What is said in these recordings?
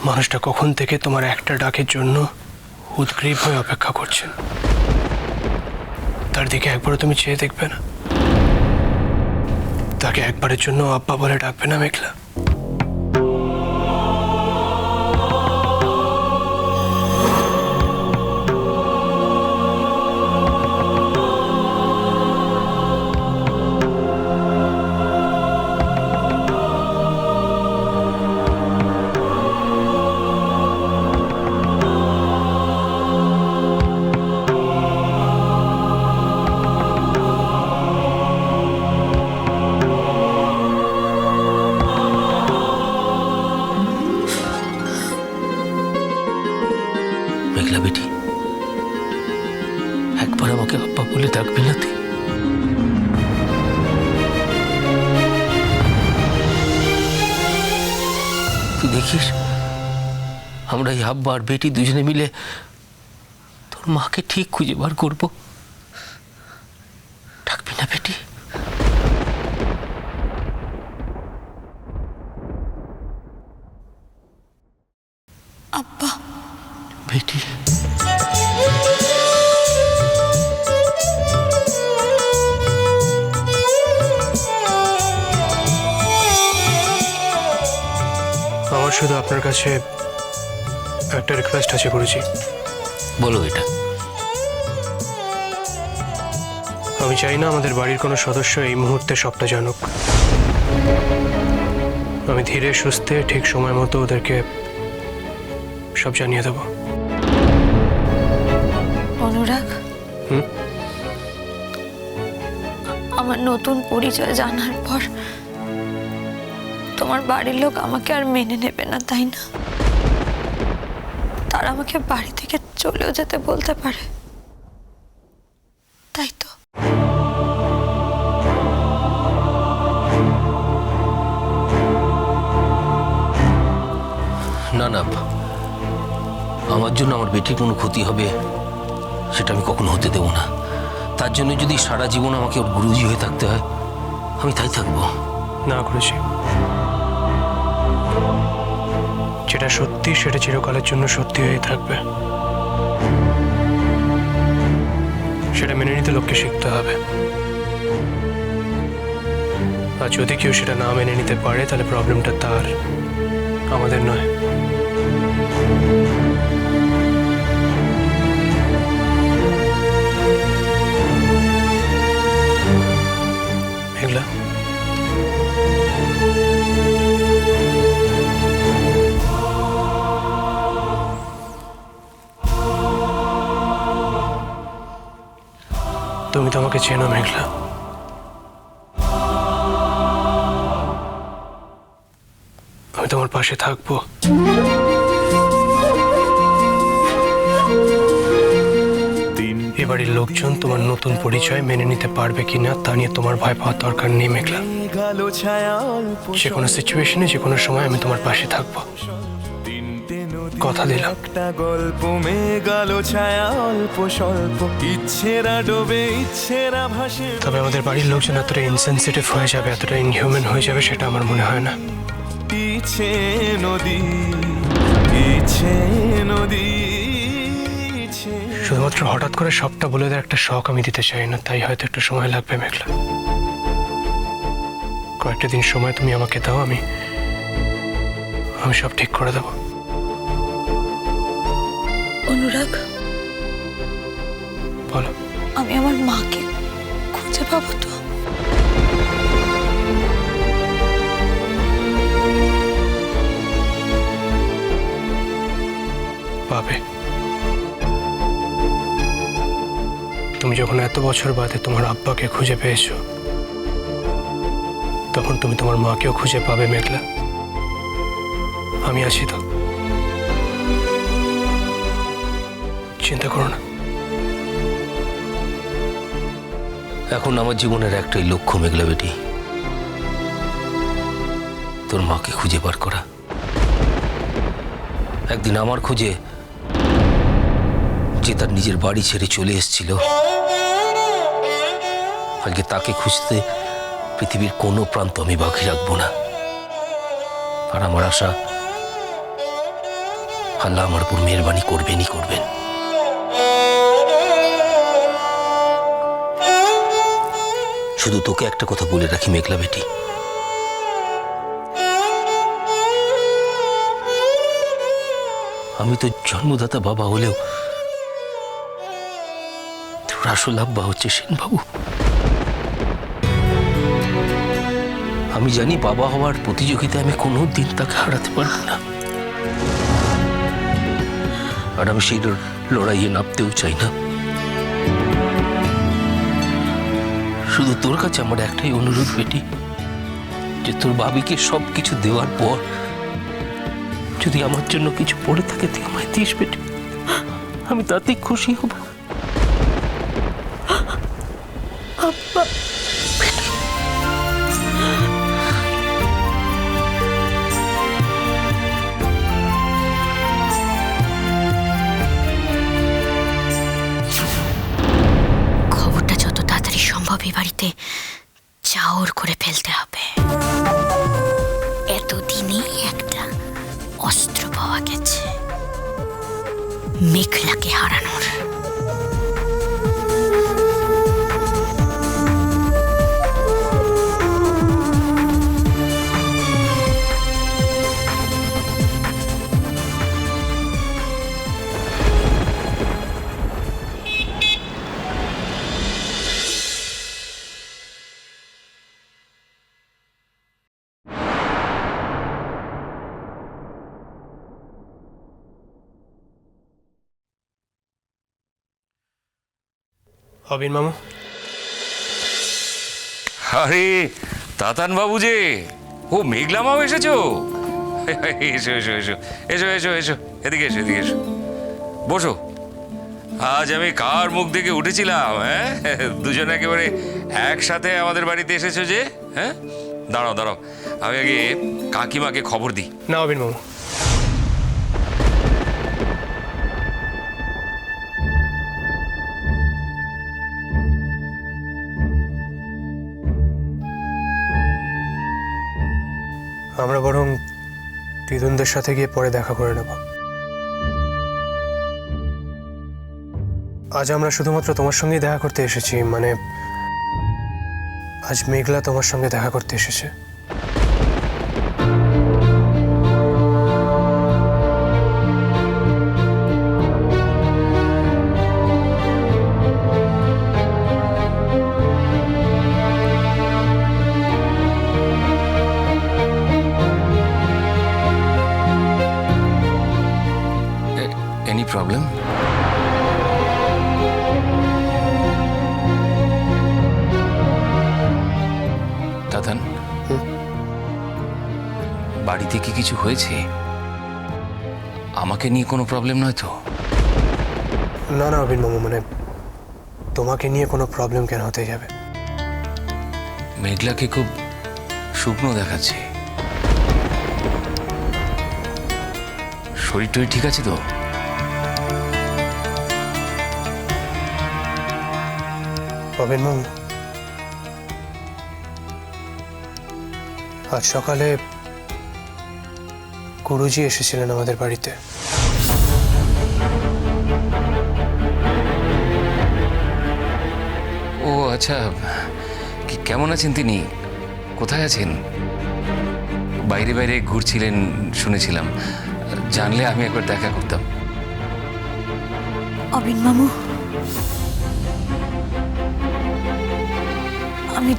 মানুষটা কখন থেকে তোমার একটা ডাকের জন্য উদ্গ্রীব হয়ে অপেক্ষা করছেন। তার দিকে একবারও তুমি চেয়ে দেখবে না? তাকে একবারের জন্য আব্বা বলে ডাকবে না মেঘলা? মেঘলা বেটি, একবার আমাকে আব্বা বলে ডাকবি না তুই? তুই দেখিস আমরা এই আব্বা আর বেটি দুজনে মিলে তোর মাকে ঠিক খুঁজে বার করবো। ডাকবি না বেটি? আব্বা। বেটি, আমার শুধু আপনার কাছে একটা রিকোয়েস্ট আছে গুরুজি। বলো এটা। আমি চাই না আমাদের বাড়ির কোনো সদস্য এই মুহূর্তে সবটা জানুক। আমি ধীরে সুস্থে ঠিক সময় মতো ওদেরকে সব জানিয়ে দেব। অনুরাগ, হুম? আমার নতুন পরিচয় জানার পর তোমার বাড়ির লোক আমাকে আর মেনে নেবে না, তাই না? তারা আমাকে বাড়ি থেকে চলেও যেতে বলতে পারে, তাই তো? না না, আমার জন্য আমার বেটির কোনো ক্ষতি হবে সেটা আমি কখনো হতে দেব না। তার জন্য যদি সারা জীবন আমাকে ওর গুরুজি হয়ে থাকতে হয়, আমি তাই থাকবো। না গুরুজি, যেটা সত্যি সেটা চিরকালের জন্য সত্যি হয়ে থাকবে। সেটা মেনে নিতে লোককে শিখতে হবে। আর যদি কেউ সেটা না মেনে নিতে পারে তাহলে প্রবলেমটা তার, আমাদের নয়। মেঘলা, তুমি তো আমাকে চেনো মেঘলা। আমি তোমার পাশে থাকবো। এ বাড়ির লোকজন তোমার নতুন পরিচয় মেনে নিতে পারবে কিনা তা নিয়ে তোমার ভয় পাওয়ার দরকার নেই মেঘলা। যে কোনো সিচুয়েশনে যে কোনো সময় আমি তোমার পাশে থাকবো, কথা দিলাম। একটা গল্প মেঘালো ছায়া অল্প স্বল্প, ইচ্ছেরা ডোবে ইচ্ছেরা ভাসে। তবে আমাদের বাড়ির লোকজন এতটা ইনসেনসিটিভ হয়ে যাবে, এতটা ইনহিউম্যান হয়ে যাবে সেটা আমার মনে হয় না। পিছে নদী, পিছে নদী। শুধুমাত্র হঠাৎ করে সবটা বলে দেওয়ার একটা শখ আমি দিতে চাই না, তাই হয়তো একটু সময় লাগবে মেঘলা। কয়েকটা দিন সময় তুমি আমাকে দাও, আমি সব ঠিক করে দেবো। অনুরাগ, বলো। আমি আমার মাকে খুঁজে পাবো তো? পাবে। তুমি যখন এত বছর বাদে তোমার আব্বাকে খুঁজে পেয়েছো, তখন তুমি তোমার মাকেও খুঁজে পাবে মেঘলা। আমি আছি তো, চিন্তা করো না। এখন আমার জীবনের একটাই লক্ষ্য মেঘলা বেটি, তোর মাকে খুঁজে বার করা। একদিন আমার খোঁজে যে তার নিজের বাড়ি ছেড়ে চলে এসেছিল, আজকে তাকে খুঁজতে পৃথিবীর কোনো প্রান্ত আমি বাকি রাখবো না। আর আমার আশা আল্লাহ আমার উপর মেহরবানি করবেনই করবেন। শুধু তোকে একটা কথা বলে রাখি মেঘলা বেটি, আমি তো জন্মদাতা বাবা হলেও তোর আসল আব্বা হচ্ছে সেনবাবু। আমি জানি বাবা হওয়ার প্রতিযোগিতায় আমি কোনো দিন তাকে হারাতে পারবো না, আর আমি সেই লড়াইয়ে নামতেও চাই না। শুধু তোর কাছে আমার একটাই অনুরোধ বেটি, যে তোর ভাবিকে সবকিছু দেওয়ার পর যদি আমার জন্য কিছু পড়ে থাকে তুই আমায় দিস বেটি, আমি তাতেই খুশি হব। আব্বা, খবরটা যত তাড়াতাড়ি সম্ভব এই বাড়িতে চাওর করে ফেলতে হবে। এতদিনে একটা অস্ত্র পাওয়া গেছে মেঘলাকে হারানোর। অবিন মামু, আরে তাতান বাবু যে, ও মেঘলা মাও এসেছো? এসো এসো এসো এসো এসো এসো, এদিকে এসো এদিকে এসো, বসো। আজ আমি কার মুখ দেখে উঠেছিলাম, হ্যাঁ দুজনে একেবারে একসাথে আমাদের বাড়িতে এসেছো যে, হ্যাঁ দাঁড়াও দাঁড়াও, আমি আগে কাকিমাকে খবর দিই। না অবিন মামু, আমরা বরং দিদুনদের সাথে গিয়ে পরে দেখা করে নেব। আজ আমরা শুধুমাত্র তোমার সঙ্গেই দেখা করতে এসেছি, মানে আজ মেঘলা তোমার সঙ্গে দেখা করতে এসেছে। Any problem? দাদান, বাড়িতে কি কিছু হয়েছে? আমাকে নিয়ে কোনো প্রবলেম নয় তো? না না অবিন মামু, মানে তোমাকে নিয়ে কোনো প্রবলেম কেন হতে যাবে? মেঘলাকে খুব শুকনো দেখাচ্ছে, শরীর টরীর ঠিক আছে তো? অবিন মামু, আজ সকালে গুরুজি এসেছিলেন আমাদের বাড়িতে। ও আচ্ছা, কেমন আছেন তিনি? কোথায় আছেন? বাইরে বাইরে ঘুরছিলেন শুনেছিলাম, জানলে আমি একবার দেখা করতাম। অবিন মামু, আমি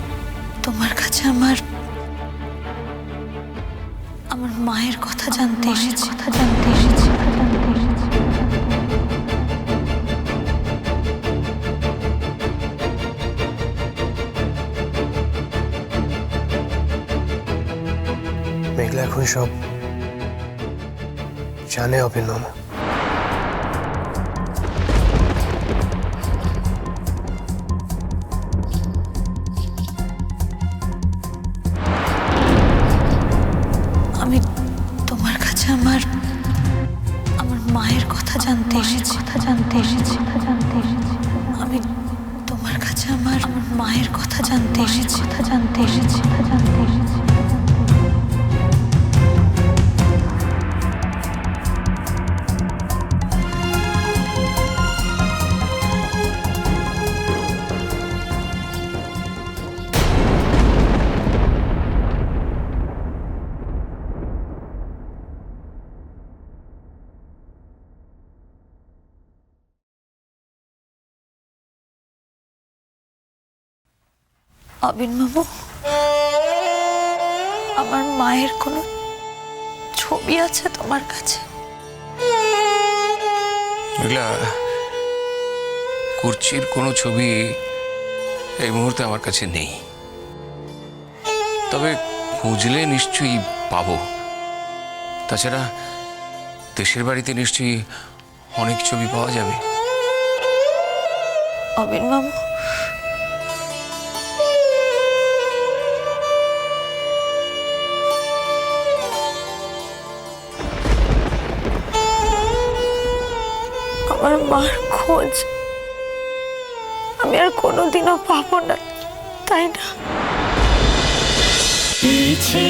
তোমার কাছে আমার মায়ের কথা জানতে এসেছি। মেঘলা এখন সব জানে অবিন মামু। আমি তোমার কাছে আমার মায়ের কথা জানতে এসেছি। আমি তোমার কাছে আমার মায়ের কথা জানতে এসেছি। অবিন বাবু, আমার মায়ের কোনো ছবি আছে তোমার কাছে? মেঘলা, কুর্চির কোনো ছবি এই মুহূর্তে আমার কাছে নেই, তবে খুঁজলে নিশ্চয়ই পাবো। তাছাড়া দেশের বাড়িতে নিশ্চয়ই অনেক ছবি পাওয়া যাবে। অবিন বাবু, আমার মার খোঁজ আমি আর কোনোদিনও পাবো না, তাই না? পিছে